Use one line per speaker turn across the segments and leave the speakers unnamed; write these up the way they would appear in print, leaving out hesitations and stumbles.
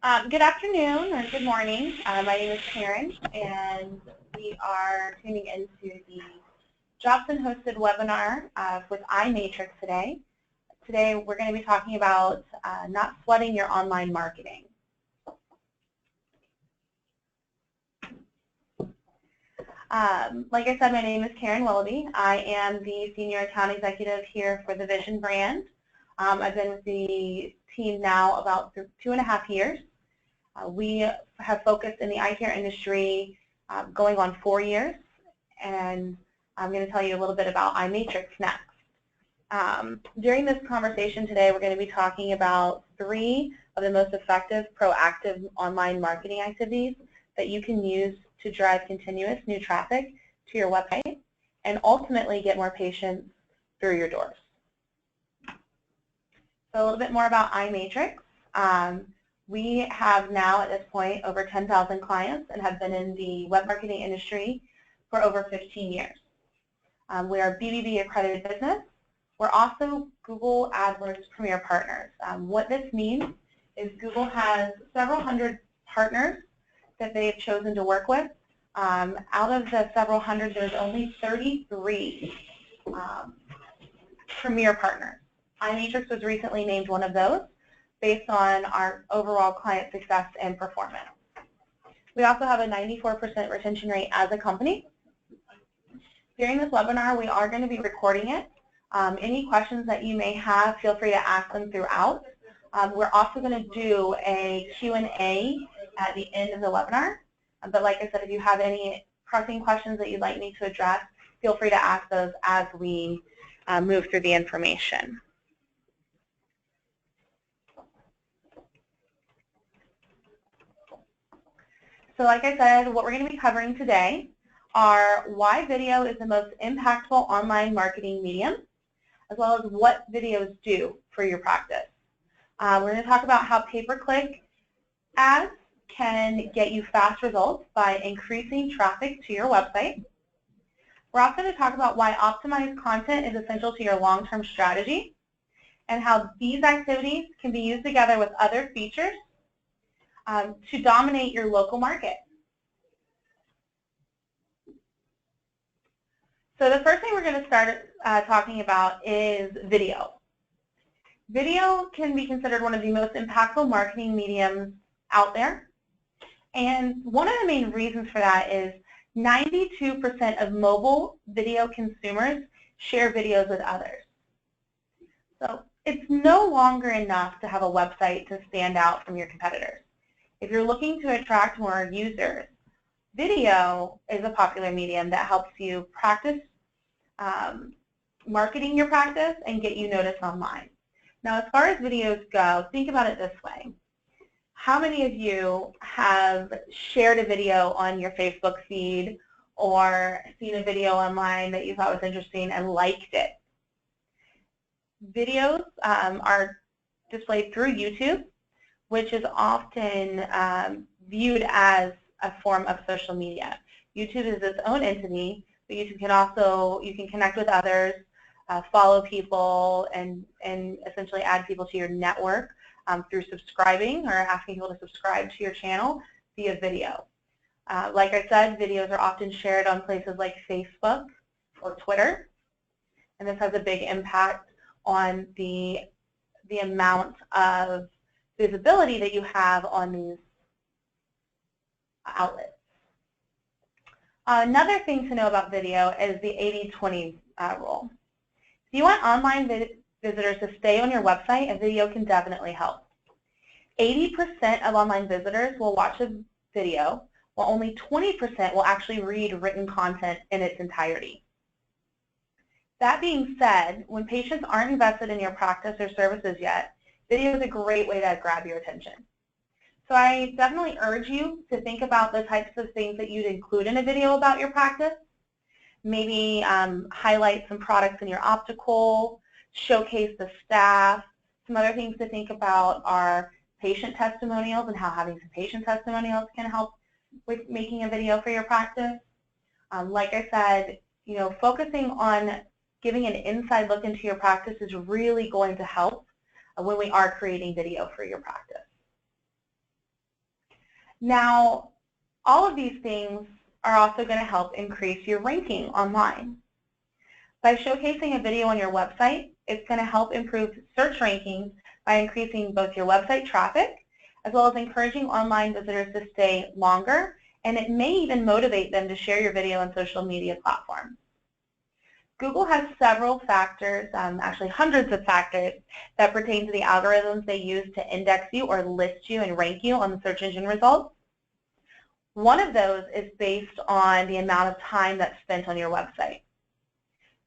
Good afternoon or good morning. My name is Karen, and we are tuning into the Jobson-hosted webinar with iMatrix today. Today, we're going to be talking about not sweating your online marketing. Like I said, my name is Karen Willoughby. I am the Senior Account Executive here for the Vision brand. I've been with the team now about 2.5 years. We have focused in the eye care industry going on 4 years, and I'm going to tell you a little bit about iMatrix next. During this conversation today, we're going to be talking about 3 of the most effective proactive online marketing activities that you can use to drive continuous new traffic to your website and ultimately get more patients through your doors. So a little bit more about iMatrix. We have now at this point over 10,000 clients and have been in the web marketing industry for over 15 years. We are a BBB accredited business. We're also Google AdWords Premier Partners. What this means is Google has several hundred partners that they've chosen to work with. Out of the several hundred, there's only 33 Premier Partners. iMatrix was recently named one of those based on our overall client success and performance. We also have a 94% retention rate as a company. During this webinar, we are going to be recording it. Any questions that you may have, feel free to ask them throughout. We're also going to do a Q&A at the end of the webinar. But like I said, if you have any pressing questions that you'd like me to address, feel free to ask those as we move through the information. So like I said, what we're going to be covering today are why video is the most impactful online marketing medium, as well as what videos do for your practice. We're going to talk about how pay-per-click ads can get you fast results by increasing traffic to your website. We're also going to talk about why optimized content is essential to your long-term strategy and how these activities can be used together with other features to dominate your local market. So the first thing we're going to start talking about is video. Video can be considered one of the most impactful marketing mediums out there. And one of the main reasons for that is 92% of mobile video consumers share videos with others. So it's no longer enough to have a website to stand out from your competitors. If you're looking to attract more users, video is a popular medium that helps you practice marketing your practice and get you noticed online. Now, as far as videos go, think about it this way. How many of you have shared a video on your Facebook feed or seen a video online that you thought was interesting and liked it? Videos are displayed through YouTube, which is often viewed as a form of social media. YouTube is its own entity, but you can connect with others, follow people, and essentially add people to your network through subscribing or asking people to subscribe to your channel via video. Like I said, videos are often shared on places like Facebook or Twitter, and this has a big impact on the amount of visibility that you have on these outlets. Another thing to know about video is the 80-20 rule. If you want online visitors to stay on your website, a video can definitely help. 80% of online visitors will watch a video, while only 20% will actually read written content in its entirety. That being said, when patients aren't invested in your practice or services yet, video is a great way to grab your attention. So I definitely urge you to think about the types of things that you'd include in a video about your practice. Maybe highlight some products in your optical, showcase the staff. Some other things to think about are patient testimonials and how having some patient testimonials can help with making a video for your practice. Like I said, focusing on giving an inside look into your practice is really going to help when we are creating video for your practice. Now, all of these things are also going to help increase your ranking online. By showcasing a video on your website, it's going to help improve search rankings by increasing both your website traffic as well as encouraging online visitors to stay longer, and it may even motivate them to share your video on social media platforms. Google has several factors, actually hundreds of factors, that pertain to the algorithms they use to index you or list you and rank you on the search engine results. One of those is based on the amount of time that's spent on your website.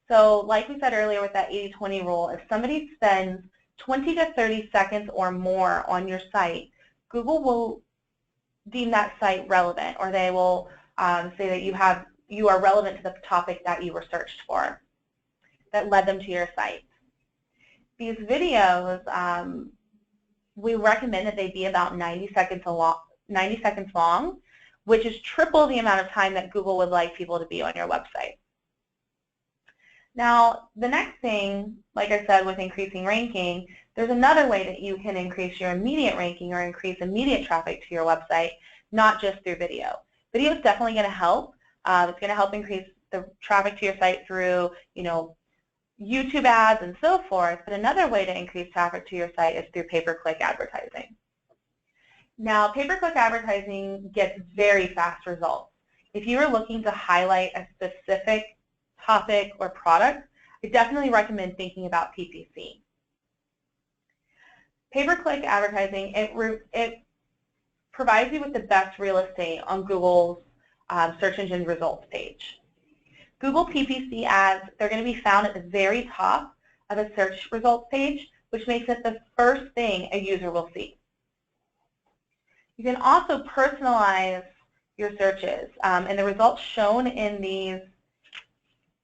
So like we said earlier with that 80-20 rule, if somebody spends 20 to 30 seconds or more on your site, Google will deem that site relevant, or they will say that you are relevant to the topic that you were searched for that led them to your site. These videos, we recommend that they be about 90 seconds long, which is triple the amount of time that Google would like people to be on your website. Now, the next thing, like I said, with increasing ranking, there's another way that you can increase your immediate ranking or increase immediate traffic to your website, not just through video. Video is definitely going to help. It's going to help increase the traffic to your site through, YouTube ads and so forth. But another way to increase traffic to your site is through pay-per-click advertising. Now, pay-per-click advertising gets very fast results. If you are looking to highlight a specific topic or product, I definitely recommend thinking about PPC. Pay-per-click advertising, it provides you with the best real estate on Google's search engine results page. Google PPC ads, they're going to be found at the very top of a search results page, which makes it the first thing a user will see. You can also personalize your searches, and the results shown in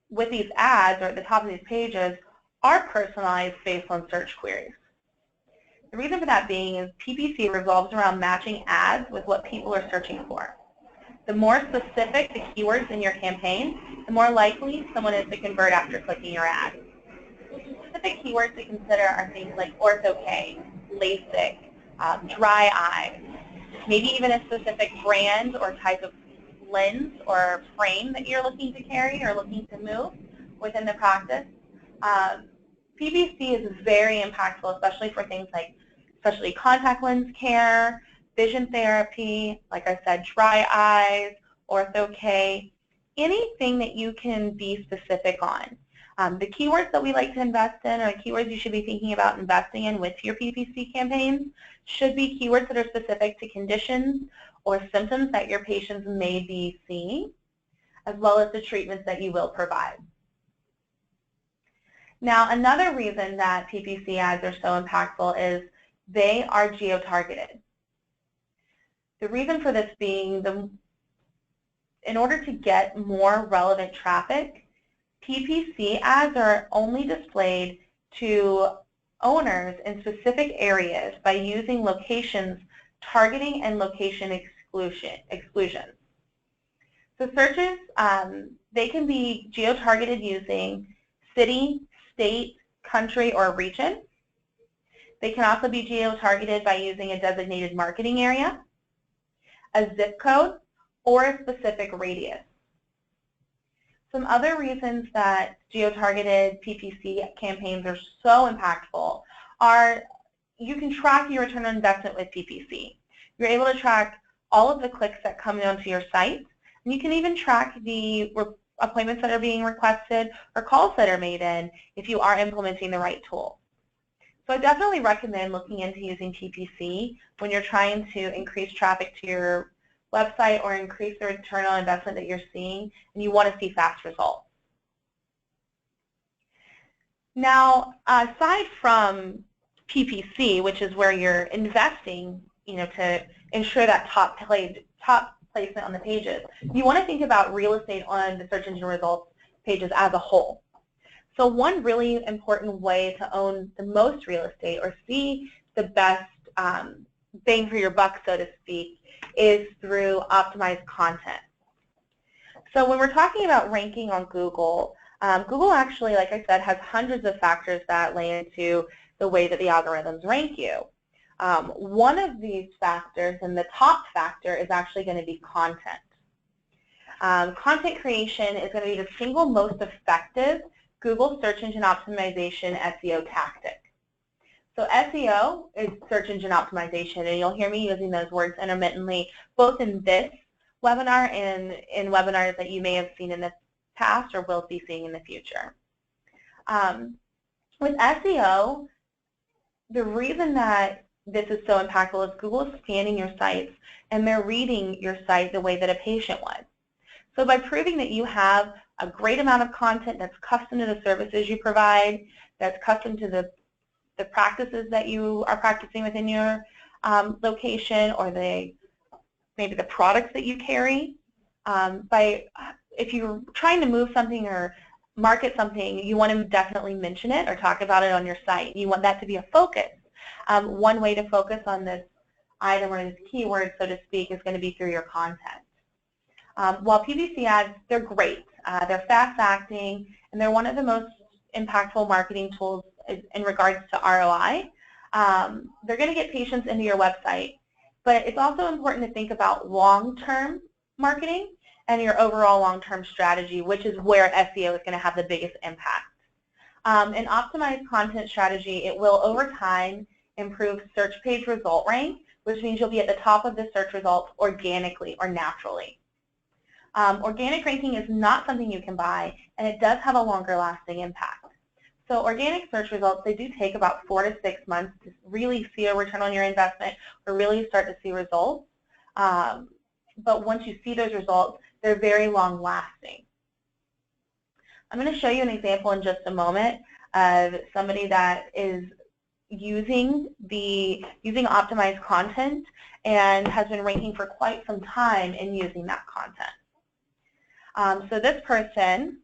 with these ads or at the top of these pages are personalized based on search queries. The reason for that being is PPC revolves around matching ads with what people are searching for. The more specific the keywords in your campaign, the more likely someone is to convert after clicking your ad. Specific keywords to consider are things like ortho-K, LASIK, dry eyes, maybe even a specific brand or type of lens or frame that you're looking to carry or looking to move within the practice. PPC is very impactful, especially for things like especially contact lens care, vision therapy, like I said, dry eyes, ortho-K, anything that you can be specific on. The keywords that we like to invest in, or the keywords you should be thinking about investing in with your PPC campaigns, should be keywords that are specific to conditions or symptoms that your patients may be seeing, as well as the treatments that you will provide. Now, another reason that PPC ads are so impactful is they are geo-targeted. The reason for this being, in order to get more relevant traffic, PPC ads are only displayed to owners in specific areas by using locations targeting and location exclusions. So searches, they can be geo-targeted using city, state, country, or region. They can also be geo-targeted by using a designated marketing area, a zip code, or a specific radius. Some other reasons that geo-targeted PPC campaigns are so impactful are you can track your return on investment with PPC. You're able to track all of the clicks that come onto your site, and you can even track the appointments that are being requested or calls that are made in if you are implementing the right tool. So I definitely recommend looking into using PPC when you're trying to increase traffic to your website or increase the return on investment that you're seeing, and you want to see fast results. Now, aside from PPC, which is where you're investing, to ensure that top placement on the pages, you want to think about real estate on the search engine results pages as a whole. So one really important way to own the most real estate or see the best bang for your buck, so to speak, is through optimized content. So when we're talking about ranking on Google, Google actually, like I said, has hundreds of factors that lay into the way that the algorithms rank you. One of these factors, and the top factor, is actually going to be content. Content creation is going to be the single most effective Google search engine optimization SEO tactic. So SEO is search engine optimization, and you'll hear me using those words intermittently, both in this webinar and in webinars that you may have seen in the past or will be seeing in the future. With SEO, the reason that this is so impactful is Google is scanning your sites, and they're reading your site the way that a patient would. So by proving that you have a great amount of content that's custom to the services you provide, that's custom to the practices that you are practicing within your location, or maybe the products that you carry. If you're trying to move something or market something, you want to definitely mention it or talk about it on your site. You want that to be a focus. One way to focus on this item or this keyword, so to speak, is going to be through your content. While PPC ads, they're great. They're fast-acting, and they're one of the most impactful marketing tools in regards to ROI. They're going to get patients into your website, but it's also important to think about long-term marketing and your overall long-term strategy, which is where SEO is going to have the biggest impact. An optimized content strategy, it will over time improve search page result rank, which means you'll be at the top of the search results organically or naturally. Organic ranking is not something you can buy, and it does have a longer lasting impact. So organic search results, they do take about 4 to 6 months to really see a return on your investment or really start to see results. But once you see those results, they're very long lasting. I'm going to show you an example in just a moment of somebody that is using optimized content and has been ranking for quite some time in using that content. So this person,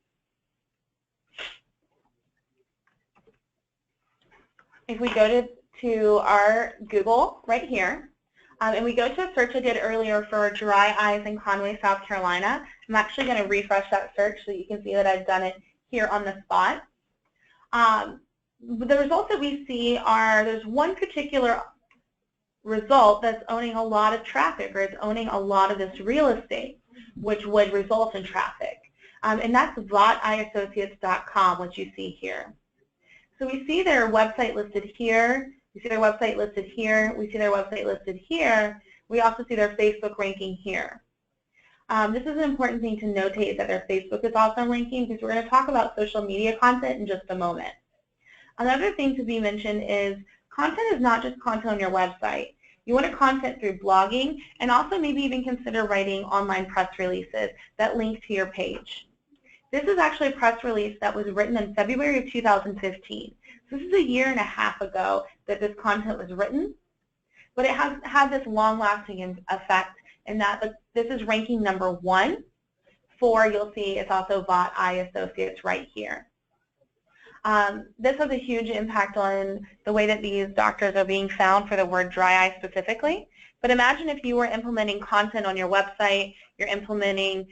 if we go to our Google right here, and we go to a search I did earlier for dry eyes in Conway, South Carolina, I'm actually going to refresh that search so you can see that I've done it here on the spot. The results that we see are, there's one particular result that's owning a lot of traffic, or it's owning a lot of this real estate, which would result in traffic. And that's votiassociates.com, which you see here. So we see their website listed here. We see their website listed here. We see their website listed here. We also see their Facebook ranking here. This is an important thing to notate, that their Facebook is also ranking, because we're going to talk about social media content in just a moment. Another thing to be mentioned is content is not just content on your website. You want to content through blogging, and also maybe even consider writing online press releases that link to your page. This is actually a press release that was written in February of 2015. So this is a year and a half ago that this content was written, but it has had this long-lasting effect in that this is ranking #1 for, you'll see it's also VOTI Associates right here. This has a huge impact on the way that these doctors are being found for the word dry eye specifically. But imagine if you were implementing content on your website, you're implementing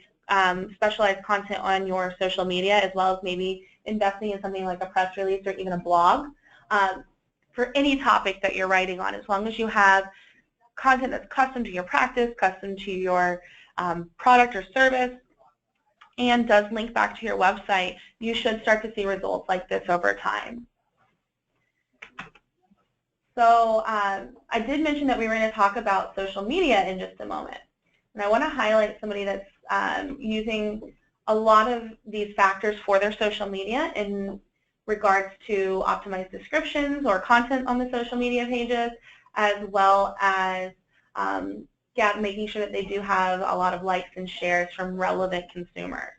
specialized content on your social media, as well as maybe investing in something like a press release or even a blog for any topic that you're writing on. As long as you have content that's custom to your practice, custom to your product or service, and does link back to your website, you should start to see results like this over time. So I did mention that we were going to talk about social media in just a moment. And I want to highlight somebody that's using a lot of these factors for their social media in regards to optimized descriptions or content on the social media pages, as well as making sure that they do have a lot of likes and shares from relevant consumers.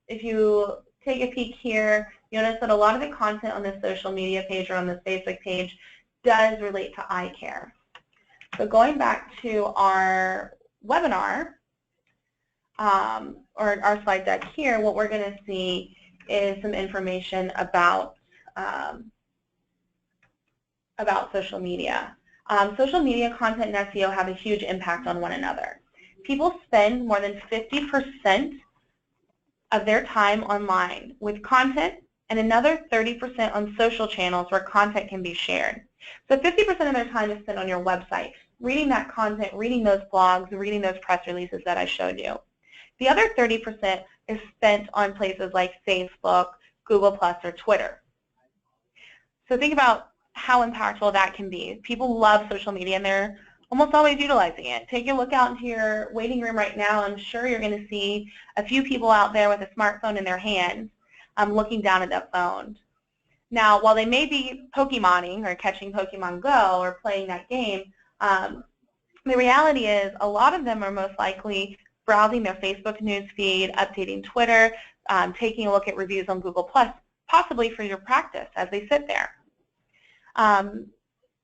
If you take a peek here, you notice that a lot of the content on this social media page or on this Facebook page does relate to eye care. So going back to our webinar, or our slide deck here, what we're going to see is some information about social media. Social media content and SEO have a huge impact on one another. People spend more than 50% of their time online with content and another 30% on social channels where content can be shared. So 50% of their time is spent on your website, reading that content, reading those blogs, reading those press releases that I showed you. The other 30% is spent on places like Facebook, Google+, or Twitter. So think about how impactful that can be. People love social media, and they're almost always utilizing it. Take a look out into your waiting room right now. I'm sure you're going to see a few people out there with a smartphone in their hands looking down at that phone. Now, while they may be Pokemoning or catching Pokemon Go or playing that game, the reality is a lot of them are most likely browsing their Facebook news feed, updating Twitter, taking a look at reviews on Google+, possibly for your practice as they sit there.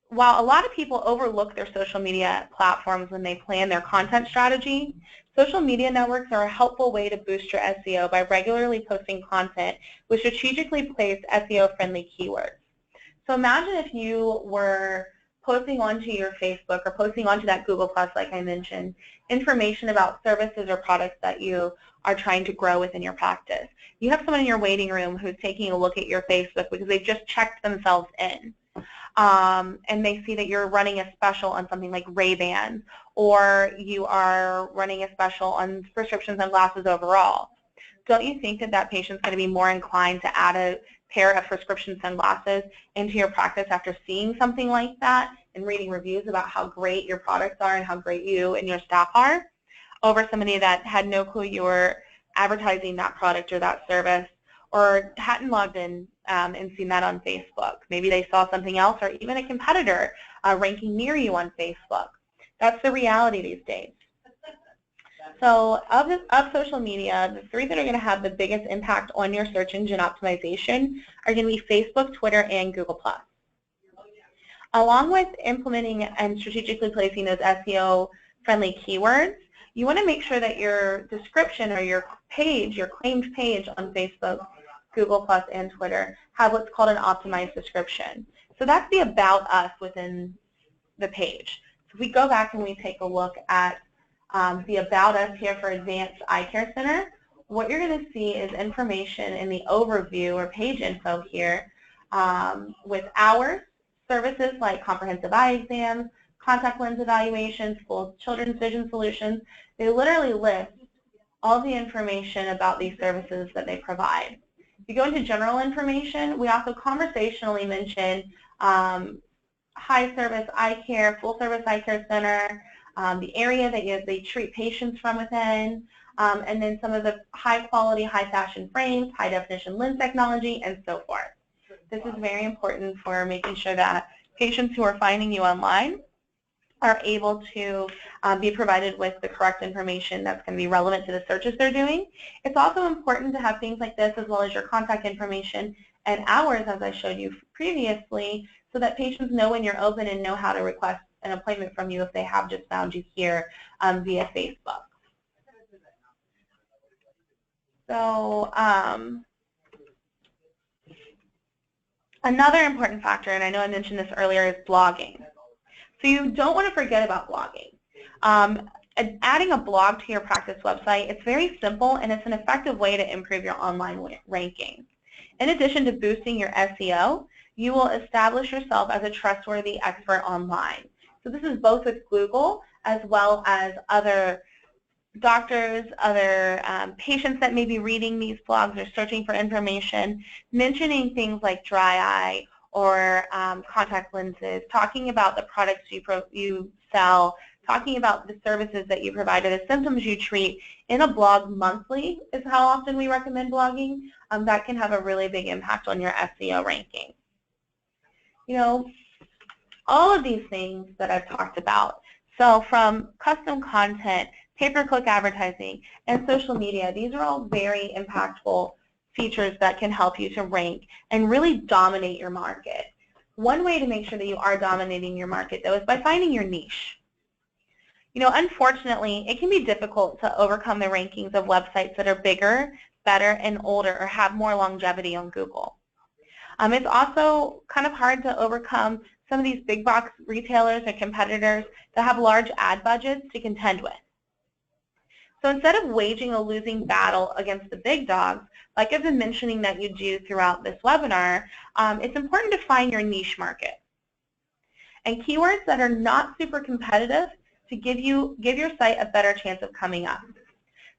While a lot of people overlook their social media platforms when they plan their content strategy, social media networks are a helpful way to boost your SEO by regularly posting content with strategically placed SEO-friendly keywords. So imagine if you were posting onto your Facebook or posting onto that Google+, like I mentioned, information about services or products that you are trying to grow within your practice. You have someone in your waiting room who's taking a look at your Facebook because they've just checked themselves in. And they see that you're running a special on something like Ray-Bans, or you are running a special on prescription sunglasses overall. Don't you think that that patient's going to be more inclined to add a pair of prescription sunglasses into your practice after seeing something like that and reading reviews about how great your products are and how great you and your staff are, over somebody that had no clue you were advertising that product or that service, or hadn't logged in and seen that on Facebook? Maybe they saw something else, or even a competitor ranking near you on Facebook. That's the reality these days. So of social media, the three that are going to have the biggest impact on your search engine optimization are going to be Facebook, Twitter, and Google+. Along with implementing and strategically placing those SEO-friendly keywords, you want to make sure that your description or your page, your claimed page on Facebook, Google+, and Twitter have what's called an optimized description. So that's the About Us within the page. So if we go back and we take a look at the About Us here for Advanced Eye Care Center, what you're going to see is information in the overview or page info here with hours, services like comprehensive eye exams, contact lens evaluations, full children's vision solutions. They literally list all the information about these services that they provide. If you go into general information, we also conversationally mention high service eye care, full service eye care center, the area that they treat patients from within, and then some of the high quality, high fashion frames, high definition lens technology, and so forth. This is very important for making sure that patients who are finding you online are able to be provided with the correct information that's going to be relevant to the searches they're doing. It's also important to have things like this as well as your contact information and hours, as I showed you previously, so that patients know when you're open and know how to request an appointment from you if they have just found you here via Facebook. So another important factor, and I know I mentioned this earlier, is blogging. So you don't want to forget about blogging. Adding a blog to your practice website, it's very simple and it's an effective way to improve your online ranking. In addition to boosting your SEO, you will establish yourself as a trustworthy expert online. So this is both with Google as well as other doctors, other patients that may be reading these blogs or searching for information, mentioning things like dry eye or contact lenses, talking about the products you sell, talking about the services that you provide or the symptoms you treat in a blog monthly is how often we recommend blogging. That can have a really big impact on your SEO ranking. You know, all of these things that I've talked about, so from custom content, pay-per-click advertising, and social media, these are all very impactful features that can help you to rank and really dominate your market. One way to make sure that you are dominating your market, though, is by finding your niche. You know, unfortunately, it can be difficult to overcome the rankings of websites that are bigger, better, and older or have more longevity on Google. It's also kind of hard to overcome some of these big box retailers or competitors that have large ad budgets to contend with. So instead of waging a losing battle against the big dogs, like I've been mentioning that you do throughout this webinar, it's important to find your niche market and keywords that are not super competitive to give your site a better chance of coming up.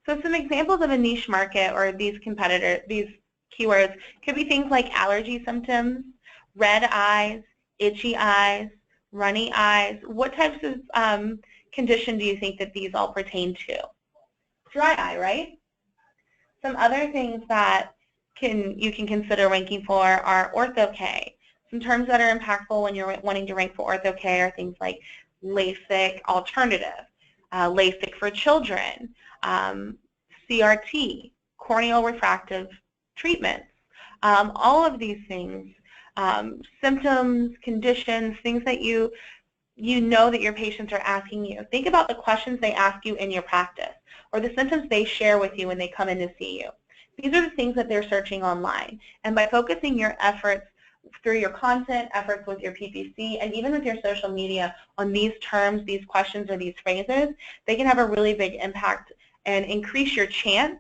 So some examples of a niche market or these keywords could be things like allergy symptoms, red eyes, itchy eyes, runny eyes. What types of condition do you think that these all pertain to? Dry eye, right? Some other things that you can consider ranking for are ortho-K. Some terms that are impactful when you're wanting to rank for ortho-K are things like LASIK alternative, LASIK for children, CRT, corneal refractive treatments. All of these things, symptoms, conditions, things that you know that your patients are asking you. Think about the questions they ask you in your practice or the symptoms they share with you when they come in to see you. These are the things that they're searching online. And by focusing your efforts through your content, efforts with your PPC, and even with your social media on these terms, these questions, or these phrases, they can have a really big impact and increase your chance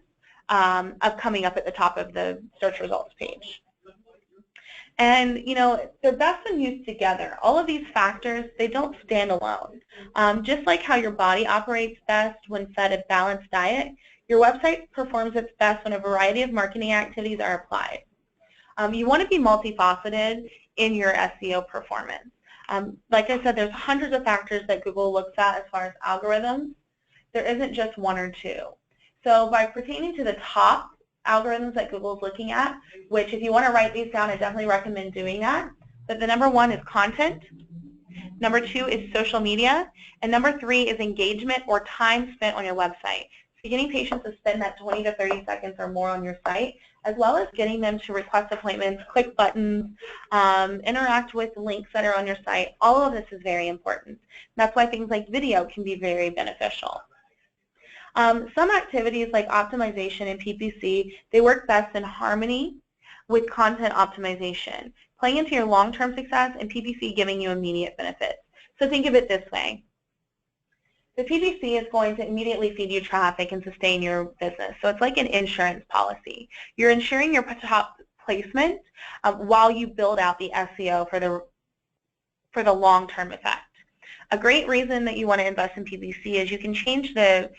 of coming up at the top of the search results page. And, you know, they're best when used together. All of these factors, they don't stand alone. Just like how your body operates best when fed a balanced diet, your website performs its best when a variety of marketing activities are applied. You want to be multifaceted in your SEO performance. Like I said, there's hundreds of factors that Google looks at as far as algorithms. There isn't just one or two. So by pertaining to the top algorithms that Google's looking at, which if you want to write these down, I definitely recommend doing that. But the number one is content. Number two is social media. And number three is engagement or time spent on your website. So getting patients to spend that 20 to 30 seconds or more on your site, as well as getting them to request appointments, click buttons, interact with links that are on your site. All of this is very important. That's why things like video can be very beneficial. Some activities like optimization and PPC, they work best in harmony with content optimization, playing into your long-term success and PPC giving you immediate benefits. So think of it this way. The PPC is going to immediately feed you traffic and sustain your business. So it's like an insurance policy. You're ensuring your top placement while you build out the SEO for the long-term effect. A great reason that you want to invest in PPC is you can change the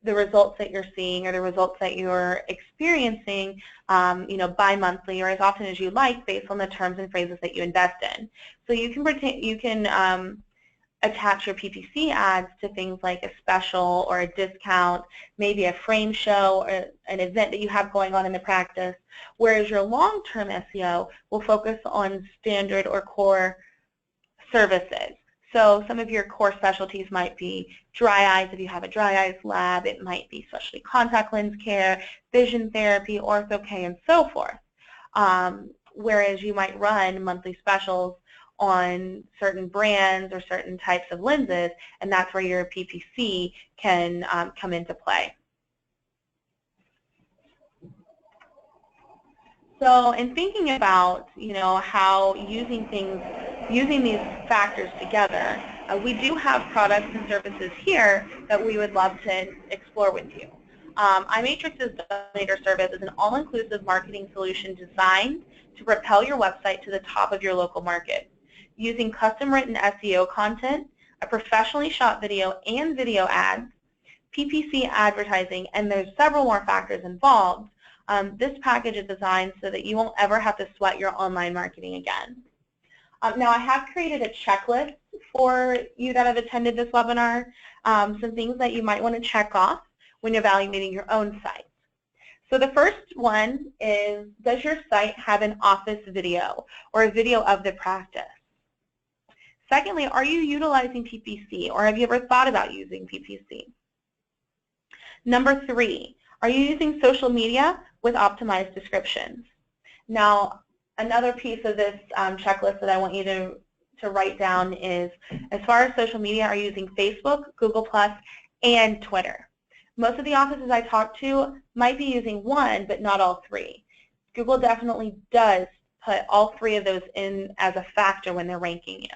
results that you're seeing or the results that you're experiencing, you know, bi-monthly or as often as you like based on the terms and phrases that you invest in. So you can attach your PPC ads to things like a special or a discount, maybe a frame show or an event that you have going on in the practice, whereas your long-term SEO will focus on standard or core services. So some of your core specialties might be dry eyes if you have a dry eyes lab. It might be specialty contact lens care, vision therapy, ortho-K, and so forth. Whereas you might run monthly specials on certain brands or certain types of lenses, and that's where your PPC can come into play. So in thinking about, you know, how using these factors together, we do have products and services here that we would love to explore with you. iMatrix's Dominator service is an all-inclusive marketing solution designed to propel your website to the top of your local market. Using custom-written SEO content, a professionally shot video and video ads, PPC advertising, and there's several more factors involved, this package is designed so that you won't ever have to sweat your online marketing again. Now I have created a checklist for you that have attended this webinar, some things that you might want to check off when evaluating your own site. So the first one is, does your site have an office video or a video of the practice? Secondly, are you utilizing PPC or have you ever thought about using PPC? Number three, are you using social media with optimized descriptions? Now, another piece of this checklist that I want you to write down is, as far as social media, are you using Facebook, Google+, and Twitter? Most of the offices I talk to might be using one, but not all three. Google definitely does put all three of those in as a factor when they're ranking you.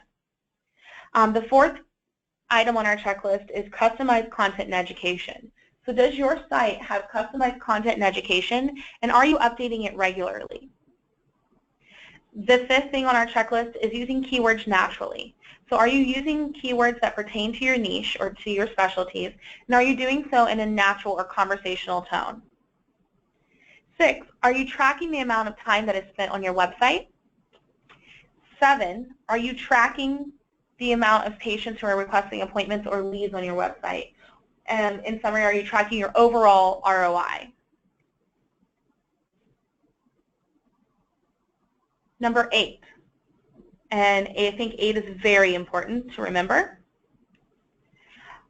The fourth item on our checklist is customized content and education. So does your site have customized content and education, and are you updating it regularly? The fifth thing on our checklist is using keywords naturally. So are you using keywords that pertain to your niche or to your specialties, and are you doing so in a natural or conversational tone? 6, are you tracking the amount of time that is spent on your website? 7, are you tracking the amount of patients who are requesting appointments or leads on your website? And in summary, are you tracking your overall ROI? Number 8, and I think 8 is very important to remember.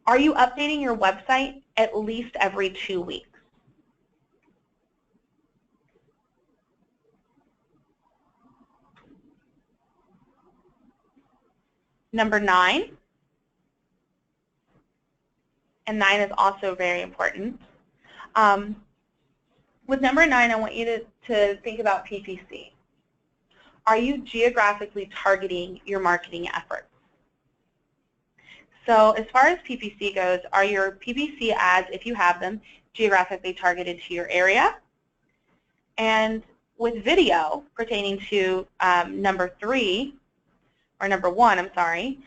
Are you updating your website at least every 2 weeks? Number 9, and 9 is also very important. With number 9, I want you to think about PPC. Are you geographically targeting your marketing efforts? So as far as PPC goes, are your PPC ads, if you have them, geographically targeted to your area? And with video, pertaining to number 1, I'm sorry,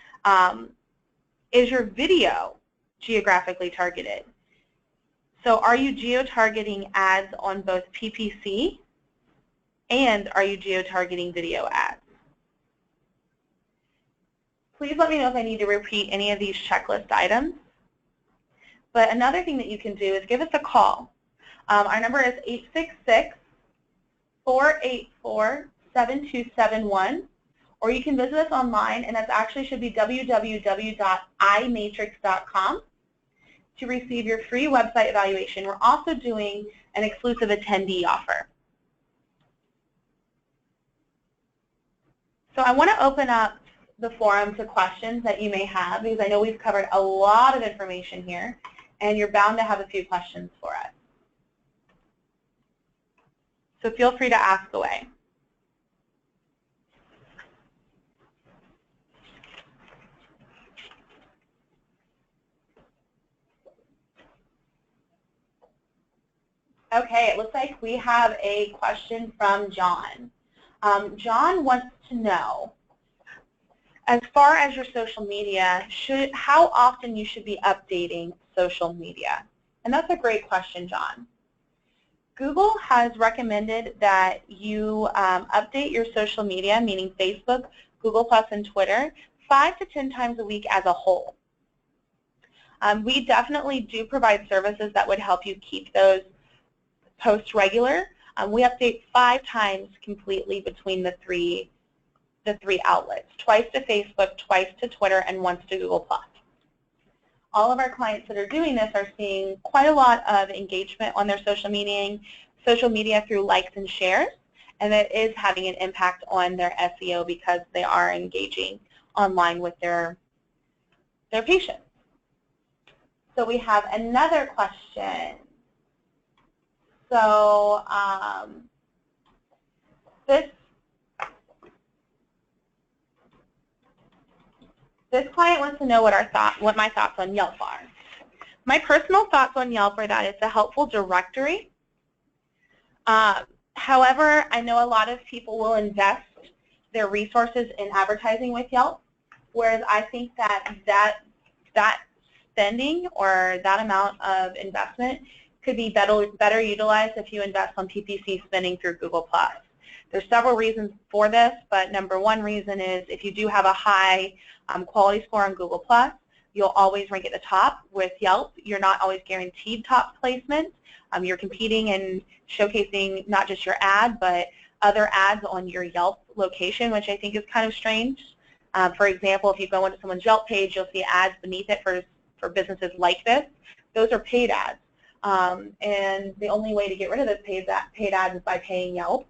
is your video geographically targeted? So are you geo-targeting ads on both PPC and are you geo-targeting video ads? Please let me know if I need to repeat any of these checklist items. But another thing that you can do is give us a call. Our number is 866-484-7271, or you can visit us online, and that actually should be www.iMatrix.com to receive your free website evaluation. We're also doing an exclusive attendee offer. So I want to open up the forum to questions that you may have, because I know we've covered a lot of information here, and you're bound to have a few questions for us. So feel free to ask away. Okay, it looks like we have a question from John. John wants to know, as far as your social media, how often you should be updating social media? And that's a great question, John. Google has recommended that you update your social media, meaning Facebook, Google+, and Twitter, 5 to 10 times a week as a whole. We definitely do provide services that would help you keep those posts regular. We update 5 times completely between the three outlets, twice to Facebook, twice to Twitter, and once to Google+. All of our clients that are doing this are seeing quite a lot of engagement on their social media through likes and shares, and it is having an impact on their SEO because they are engaging online with their patients. So we have another question. So this client wants to know what my thoughts on Yelp are. My personal thoughts on Yelp are that it's a helpful directory. However, I know a lot of people will invest their resources in advertising with Yelp, whereas I think that spending or that amount of investment could be better utilized if you invest on PPC spending through Google+. There's several reasons for this, but number 1 reason is if you do have a high quality score on Google+, you'll always rank at the top. With Yelp, you're not always guaranteed top placement. You're competing and showcasing not just your ad, but other ads on your Yelp location, which I think is kind of strange. For example, if you go into someone's Yelp page, you'll see ads beneath it for businesses like this. Those are paid ads. And the only way to get rid of those paid ads is by paying Yelp.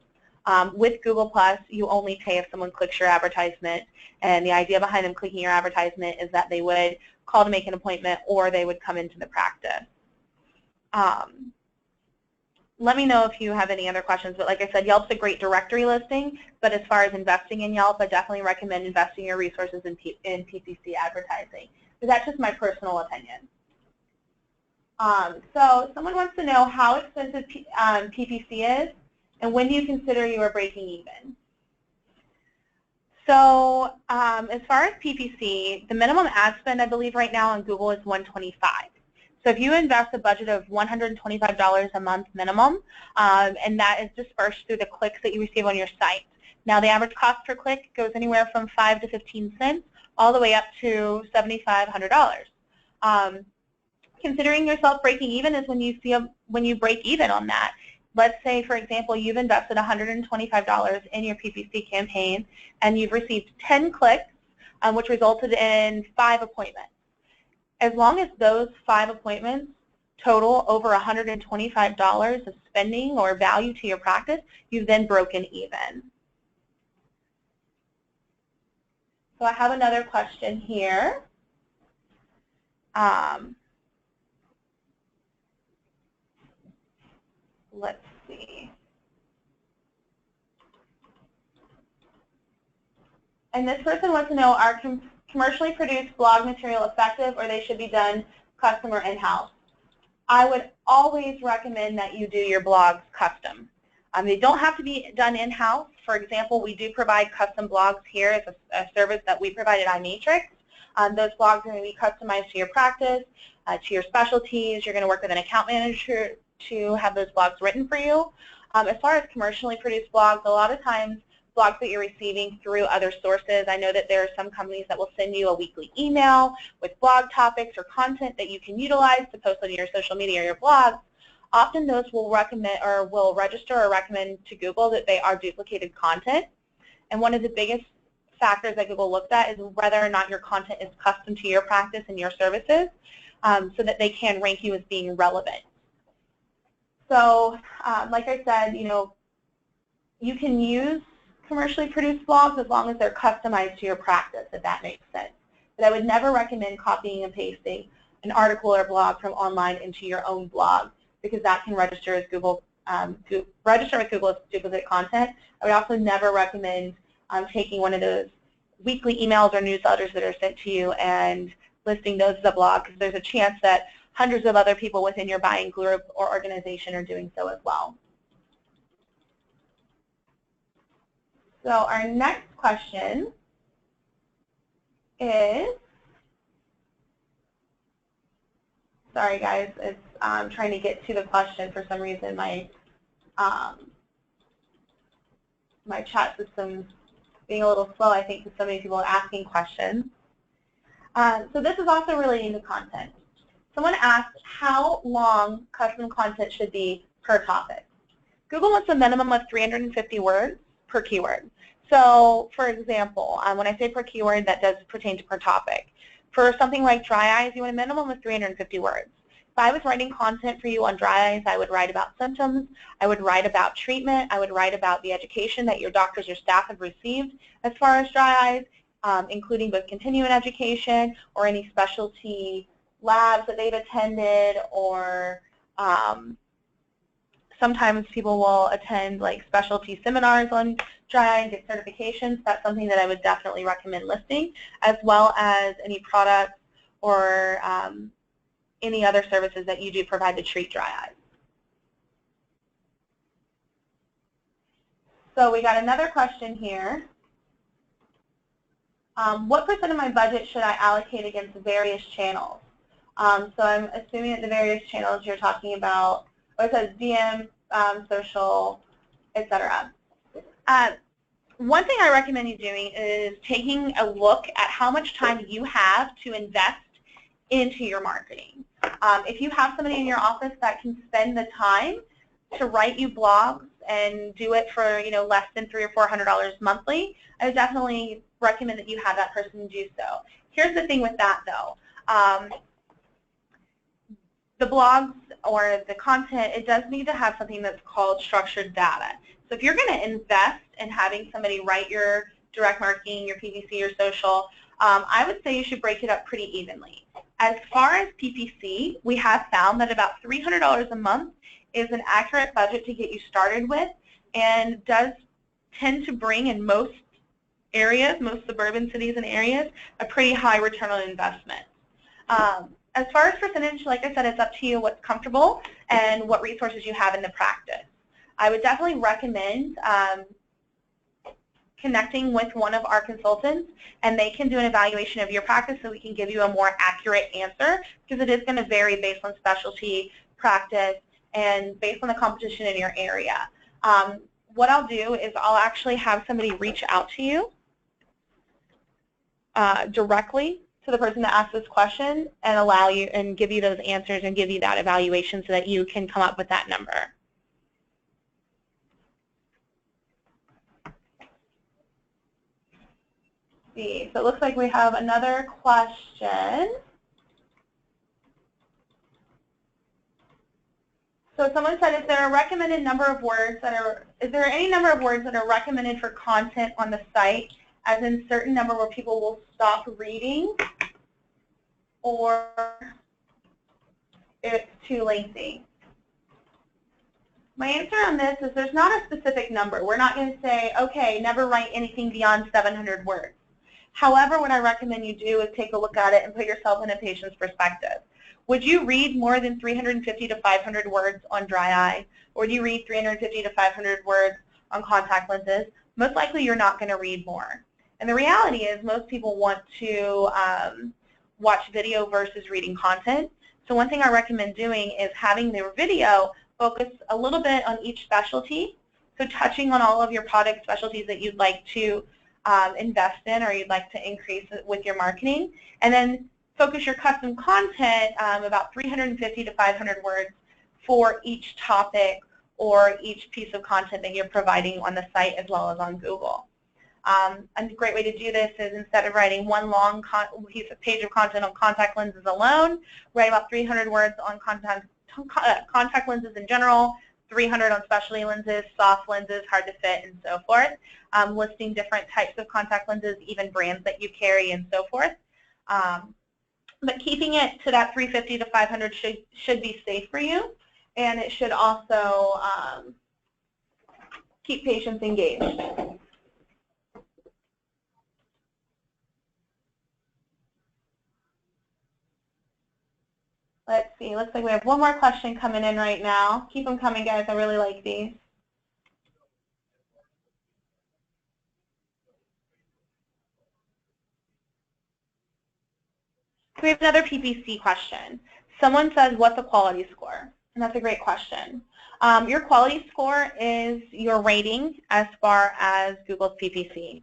With Google+, you only pay if someone clicks your advertisement, and the idea behind them clicking your advertisement is that they would call to make an appointment or they would come into the practice. Let me know if you have any other questions, but like I said, Yelp's a great directory listing, but as far as investing in Yelp, I definitely recommend investing your resources in PPC advertising. So that's just my personal opinion. So someone wants to know how expensive PPC is and when do you consider you are breaking even. So as far as PPC, the minimum ad spend I believe right now on Google is $125. So if you invest a budget of $125 a month minimum, and that is dispersed through the clicks that you receive on your site. Now the average cost per click goes anywhere from 5 to 15 cents all the way up to $7,500. Considering yourself breaking even is when you break even on that. Let's say, for example, you've invested $125 in your PPC campaign and you've received 10 clicks, which resulted in 5 appointments. As long as those 5 appointments total over $125 of spending or value to your practice, you've then broken even. So I have another question here. Let's see. And this person wants to know, are commercially produced blog material effective or they should be done custom or in-house? I would always recommend that you do your blogs custom. They don't have to be done in-house. For example, we do provide custom blogs here as a service that we provide at iMatrix. Those blogs are going to be customized to your practice, to your specialties. You're going to work with an account manager to have those blogs written for you. As far as commercially produced blogs, a lot of times blogs that you're receiving through other sources, I know that there are some companies that will send you a weekly email with blog topics or content that you can utilize to post on your social media or your blogs. Often those will recommend or will register or recommend to Google that they are duplicated content. And one of the biggest factors that Google looks at is whether or not your content is custom to your practice and your services, so that they can rank you as being relevant. So like I said, you can use commercially produced blogs as long as they're customized to your practice, if that makes sense. But I would never recommend copying and pasting an article or blog from online into your own blog, because that can register as Google register with Google as duplicate content. I would also never recommend taking one of those weekly emails or newsletters that are sent to you and listing those as a blog, because there's a chance that hundreds of other people within your buying group or organization are doing so as well. So our next question is, sorry guys, it's trying to get to the question. For some reason my my chat system's being a little slow, I think, because so many people are asking questions. So this is also relating to content. Someone asked how long custom content should be per topic. Google wants a minimum of 350 words per keyword. So, for example, when I say per keyword, that does pertain to per topic. For something like dry eyes, you want a minimum of 350 words. If I was writing content for you on dry eyes, I would write about symptoms, I would write about treatment, I would write about the education that your doctors or staff have received as far as dry eyes, including both continuing education or any specialty labs that they've attended, or sometimes people will attend like specialty seminars on dry eye and get certifications. That's something that I would definitely recommend listing, as well as any products or any other services that you do provide to treat dry eyes. So we got another question here. What % of my budget should I allocate against various channels? So I'm assuming that the various channels you're talking about, or it says DM, social, etc. One thing I recommend you doing is taking a look at how much time you have to invest into your marketing. If you have somebody in your office that can spend the time to write you blogs and do it for less than $300 or $400 monthly, I would definitely recommend that you have that person do so. Here's the thing with that though. The blogs or the content, it does need to have something that's called structured data. So if you're going to invest in having somebody write your direct marketing, your PPC, your social, I would say you should break it up pretty evenly. As far as PPC, we have found that about $300 a month is an accurate budget to get you started with, and does tend to bring in most areas, most suburban cities and areas, a pretty high return on investment. As far as percentage, like I said, it's up to you what's comfortable and what resources you have in the practice. I would definitely recommend connecting with one of our consultants, and they can do an evaluation of your practice so we can give you a more accurate answer, because it is going to vary based on specialty, practice, and based on the competition in your area. What I'll do is I'll actually have somebody reach out to you directly to the person that asked this question and allow you and give you those answers and give you that evaluation so that you can come up with that number. See, so it looks like we have another question. So someone said, is there a recommended number of words that are, is there any number of words that are recommended for content on the site, as in certain number where people will stop reading, or it's too lengthy? My answer on this is there's not a specific number. We're not going to say, okay, never write anything beyond 700 words. However, what I recommend you do is take a look at it and put yourself in a patient's perspective. Would you read more than 350 to 500 words on dry eye? Or do you read 350 to 500 words on contact lenses? Most likely you're not going to read more. And the reality is most people want to watch video versus reading content. So one thing I recommend doing is having their video focus a little bit on each specialty. So touching on all of your product specialties that you'd like to invest in or you'd like to increase with your marketing. And then focus your custom content about 350 to 500 words for each topic or each piece of content that you're providing on the site as well as on Google. A great way to do this is instead of writing one long page of content on contact lenses alone, write about 300 words on contact lenses in general, 300 on specialty lenses, soft lenses, hard to fit, and so forth, listing different types of contact lenses, even brands that you carry, and so forth. But keeping it to that 350 to 500 should be safe for you, and it should also keep patients engaged. Let's see. Looks like we have one more question coming in right now. Keep them coming, guys. I really like these. We have another PPC question. Someone says, what's a quality score? And that's a great question. Your quality score is your rating as far as Google's PPC.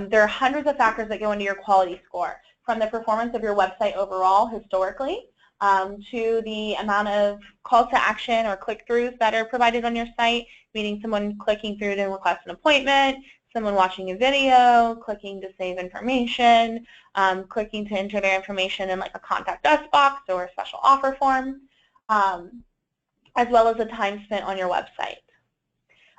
There are hundreds of factors that go into your quality score, from the performance of your website overall historically, to the amount of calls to action or click-throughs that are provided on your site, meaning someone clicking through to request an appointment, someone watching a video, clicking to save information, clicking to enter their information in like a contact us box or a special offer form, as well as the time spent on your website.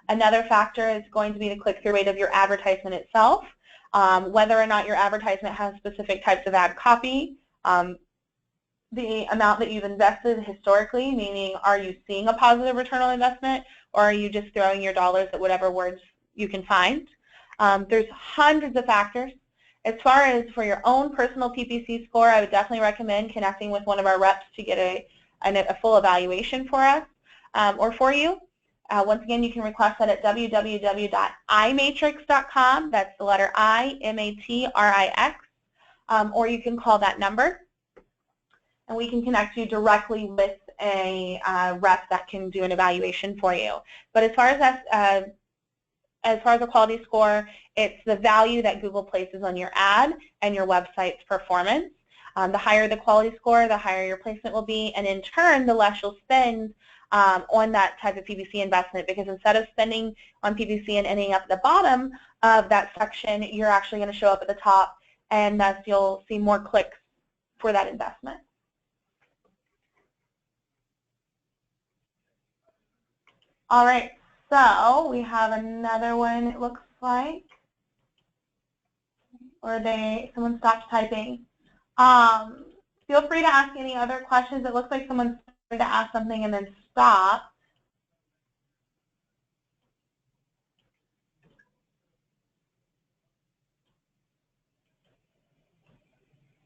Another factor is going to be the click-through rate of your advertisement itself, whether or not your advertisement has specific types of ad copy, the amount that you've invested historically, meaning are you seeing a positive return on investment, or are you just throwing your dollars at whatever words you can find. There's hundreds of factors. As far as for your own personal PPC score, I would definitely recommend connecting with one of our reps to get a full evaluation for us or for you. Once again, you can request that at www.imatrix.com. That's the letter I, M-A-T-R-I-X, or you can call that number, and we can connect you directly with a rep that can do an evaluation for you. But as far as the quality score, it's the value that Google places on your ad and your website's performance. The higher the quality score, the higher your placement will be, and in turn, the less you'll spend on that type of PPC investment, because instead of spending on PPC and ending up at the bottom of that section, you're actually going to show up at the top, and thus you'll see more clicks for that investment. All right, so we have another one, it looks like, or someone stopped typing. Feel free to ask any other questions. It looks like someone started to ask something and then stopped.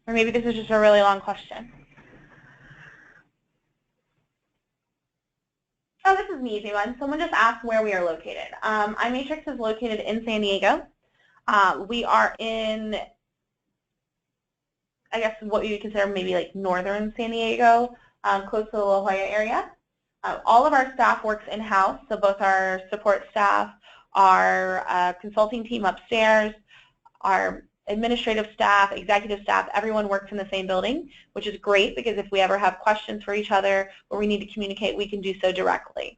Or maybe this is just a really long question. Oh, this is an easy one. Someone just asked where we are located. iMatrix is located in San Diego. We are in, I guess, what you would consider maybe like northern San Diego, close to the La Jolla area. All of our staff works in-house, so both our support staff, our consulting team upstairs, our administrative staff, executive staff, everyone works in the same building, which is great because if we ever have questions for each other or we need to communicate, we can do so directly.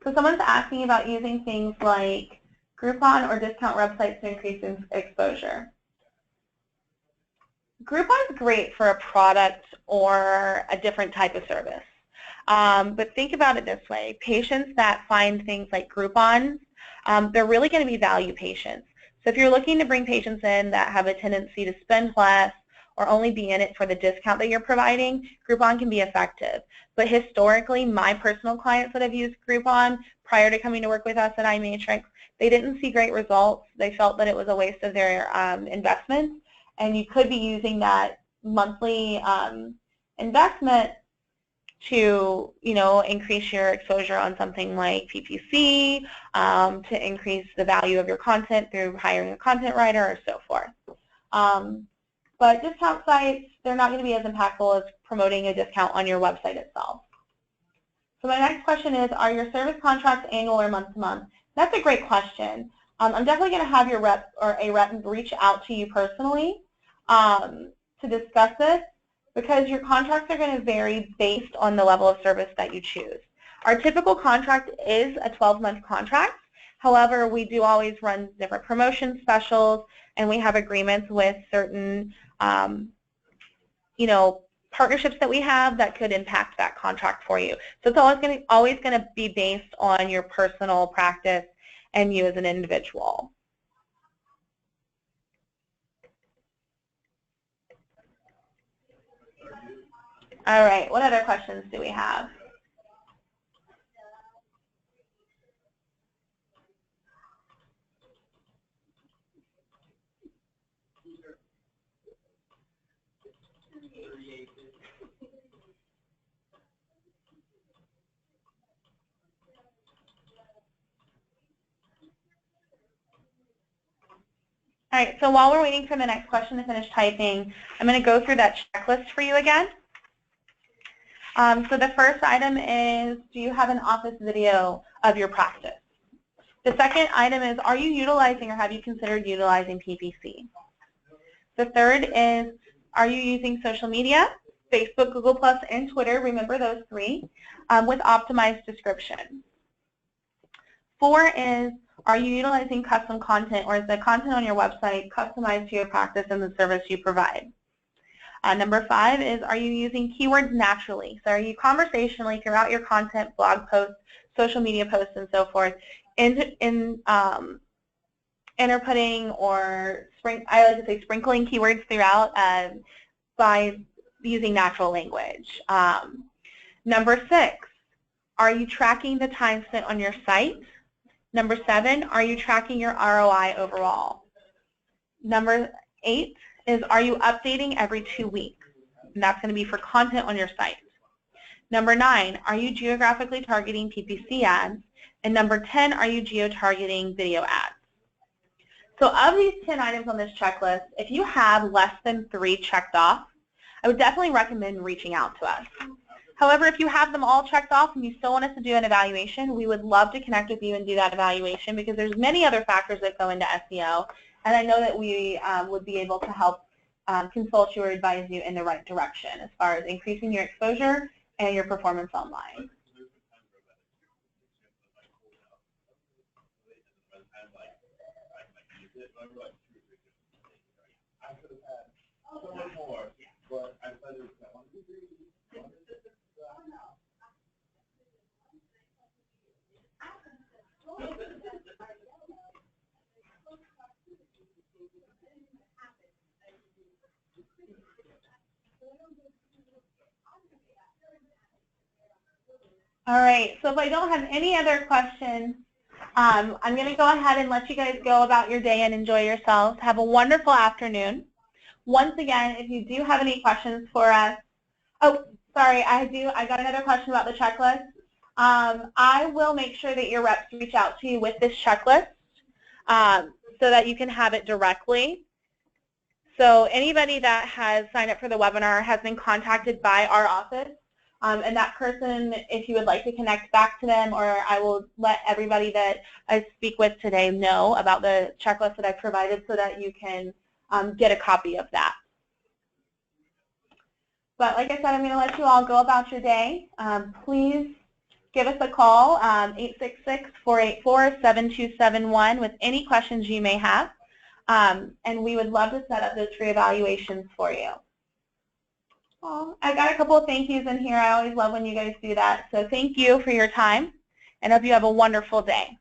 So someone's asking about using things like Groupon or discount websites to increase exposure. Groupon is great for a product or a different type of service. But think about it this way. Patients that find things like Groupon, they're really going to be value patients. So if you're looking to bring patients in that have a tendency to spend less or only be in it for the discount that you're providing, Groupon can be effective. But historically, my personal clients that have used Groupon prior to coming to work with us at iMatrix, they didn't see great results. They felt that it was a waste of their investment. And you could be using that monthly investment to, increase your exposure on something like PPC, to increase the value of your content through hiring a content writer or so forth. But discount sites, they're not going to be as impactful as promoting a discount on your website itself. So my next question is, are your service contracts annual or month-to-month? That's a great question. I'm definitely going to have your rep or a rep reach out to you personally to discuss this, because your contracts are going to vary based on the level of service that you choose. Our typical contract is a 12-month contract. However, we do always run different promotion specials, and we have agreements with certain, partnerships that we have that could impact that contract for you. So it's always going to be based on your personal practice and you as an individual. All right, what other questions do we have? All right, so while we're waiting for the next question to finish typing, I'm going to go through that checklist for you again. So the first item is, do you have an office video of your practice? The second item is, are you utilizing or have you considered utilizing PPC? The third is, are you using social media, Facebook, Google+, and Twitter, remember those three, with optimized description? 4 is, are you utilizing custom content, or is the content on your website customized to your practice and the service you provide? Number 5 is, are you using keywords naturally? So are you conversationally throughout your content, blog posts, social media posts, and so forth, interputting or I like to say sprinkling keywords throughout by using natural language? Number 6, are you tracking the time spent on your site? Number 7, are you tracking your ROI overall? Number 8 is, are you updating every 2 weeks? And that's going to be for content on your site. Number 9, are you geographically targeting PPC ads? And number 10, are you geo-targeting video ads? So of these 10 items on this checklist, if you have less than 3 checked off, I would definitely recommend reaching out to us. However, if you have them all checked off and you still want us to do an evaluation, we would love to connect with you and do that evaluation, because there's many other factors that go into SEO, and I know that we would be able to help consult you or advise you in the right direction as far as increasing your exposure and your performance online. All right, so if I don't have any other questions, I'm going to go ahead and let you guys go about your day and enjoy yourselves. Have a wonderful afternoon. Once again, if you do have any questions for us, oh, sorry, I got another question about the checklist. I will make sure that your reps reach out to you with this checklist so that you can have it directly. So anybody that has signed up for the webinar has been contacted by our office, and that person, if you would like to connect back to them, or I will let everybody that I speak with today know about the checklist that I provided so that you can get a copy of that. But like I said, I'm going to let you all go about your day. Please give us a call, 866-484-7271 with any questions you may have. And we would love to set up those free evaluations for you. Oh, I got a couple of thank yous in here. I always love when you guys do that. So thank you for your time, and hope you have a wonderful day.